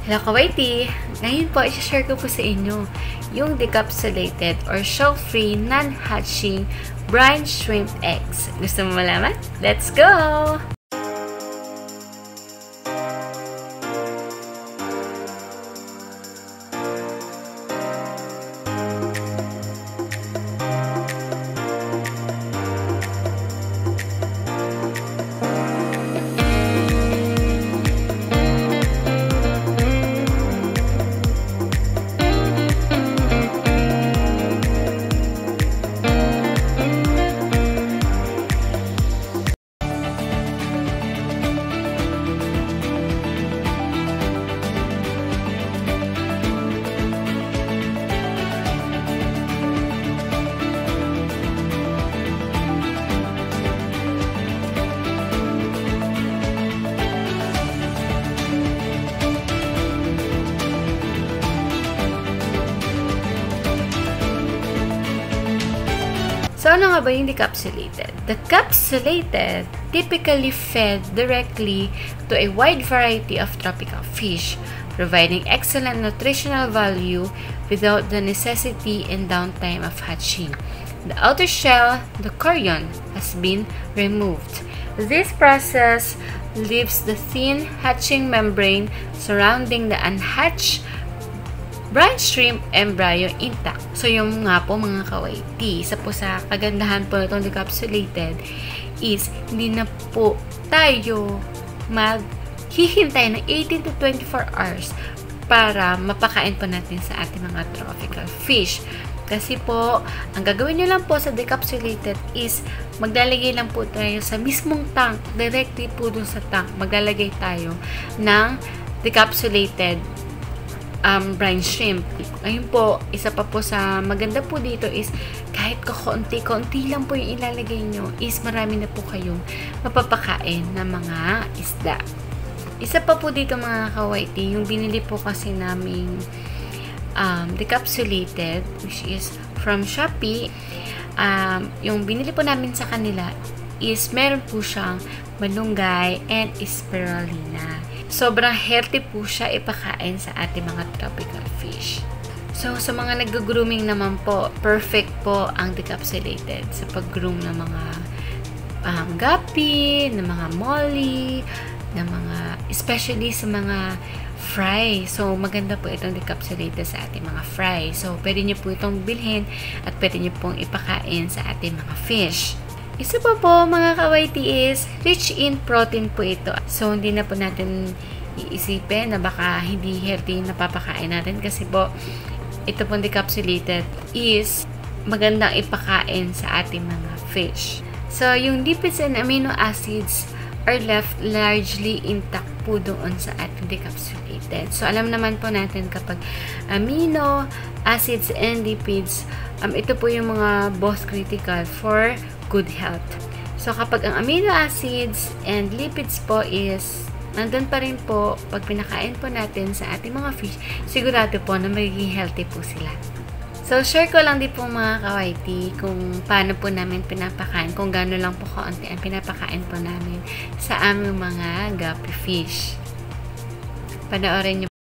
Hello Kawaiti! Ngayon po, i-share ko po sa inyo yung decapsulated or shell-free non-hatching brine shrimp eggs. Gusto mo malaman? Let's go! So, ano nga ba yung decapsulated? The capsulated typically fed directly to a wide variety of tropical fish, providing excellent nutritional value without the necessity and downtime of hatching. The outer shell, the chorion, has been removed. This process leaves the thin hatching membrane surrounding the unhatched brine shrimp embryo intact. So, yung nga po mga kawaiti, isa po sa kagandahan po itong decapsulated is hindi na po tayo maghihintay ng 18 to 24 hours para mapakain po natin sa ating mga tropical fish. Kasi po, ang gagawin nyo lang po sa decapsulated is maglalagay lang po tayo sa mismong tank, directly po dun sa tank, maglalagay tayo ng decapsulated brine shrimp. Ayun po, isa pa po sa maganda po dito is kahit kaunti-kaunti lang po yung ilalagay nyo is marami na po kayong mapapakain na mga isda. Isa pa po dito mga kawaiti, yung binili po kasi naming decapsulated, which is from Shopee. Yung binili po namin sa kanila is meron po siyang malunggay and spirulina. Sobrang healthy po siya ipakain sa ating mga tropical fish. So, sa mga nag-grooming naman po, perfect po ang decapsulated sa pag-groom ng mga guppy, ng mga molly, ng mga, especially sa mga fry. So, maganda po itong decapsulated sa ating mga fry. So, pwede nyo po itong bilhin at pwede nyo pong ipakain sa ating mga fish. Isa pa po mga kawaiti is rich in protein po ito. So, hindi na po natin iisipin na baka hindi healthy na papakain natin kasi po ito pong decapsulated is magandang ipakain sa ating mga fish. So, yung lipids and amino acids are left largely intact po doon sa ating decapsulated. So, alam naman po natin kapag amino acids and lipids, ito po yung mga both critical for good health. So, kapag ang amino acids and lipids po is nandun pa rin po, pag pinakain po natin sa ating mga fish, sigurado po na magiging healthy po sila. So, share ko lang din po mga kawaiti kung paano po namin pinapakain, kung gano'n lang po kaunti ang pinapakain po namin sa aming mga guppy fish. Panoorin nyo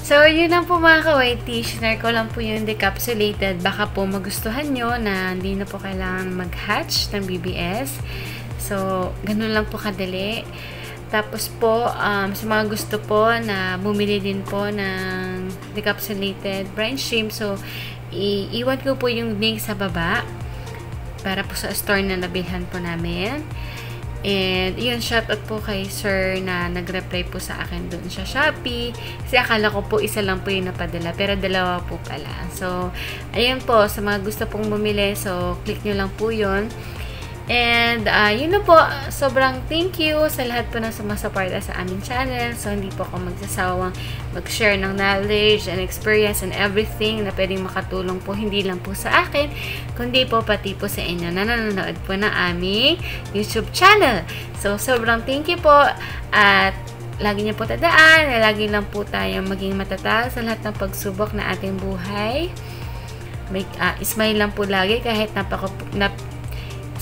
So, yun lang po mga ka-YT. Share ko lang po yung decapsulated. Baka po magustuhan nyo na hindi na po kailangan mag-hatch ng BBS. So, ganun lang po kadali. Tapos po, sa mga gusto po na bumili din po ng decapsulated brine shrimp, so, iiwan ko po yung link sa baba para po sa store na nabilhan po namin. And, yun, shoutout po kay sir na nag-reply po sa akin doon sa Shopee. Kasi akala ko po isa lang po yung napadala, pero dalawa po pala. So, ayun po, sa mga gusto pong bumili, so, click nyo lang po yun. And, yun na po, sobrang thank you sa lahat po na sumasuporta sa aming channel. So, hindi po ako magsasawang mag-share ng knowledge and experience and everything na pwedeng makatulong po, hindi lang po sa akin, kundi po pati po sa inyo na nanonood po ng aming YouTube channel. So, sobrang thank you po at lagi niyo po tandaan na lagi lang po tayong maging matatag sa lahat ng pagsubok na ating buhay. Smile lang po lagi kahit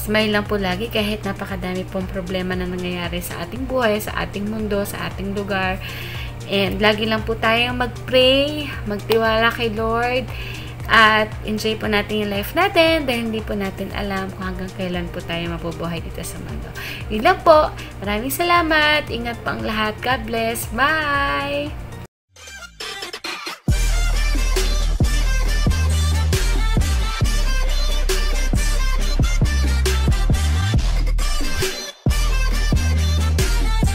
smile lang po lagi kahit napakadami pong problema na nangyayari sa ating buhay, sa ating mundo, sa ating lugar. And lagi lang po tayong mag-pray, magtiwala kay Lord, at enjoy po natin yung life natin dahil hindi po natin alam kung hanggang kailan po tayo mabubuhay dito sa mundo. Yun lang po. Maraming salamat. Ingat po ang lahat. God bless. Bye!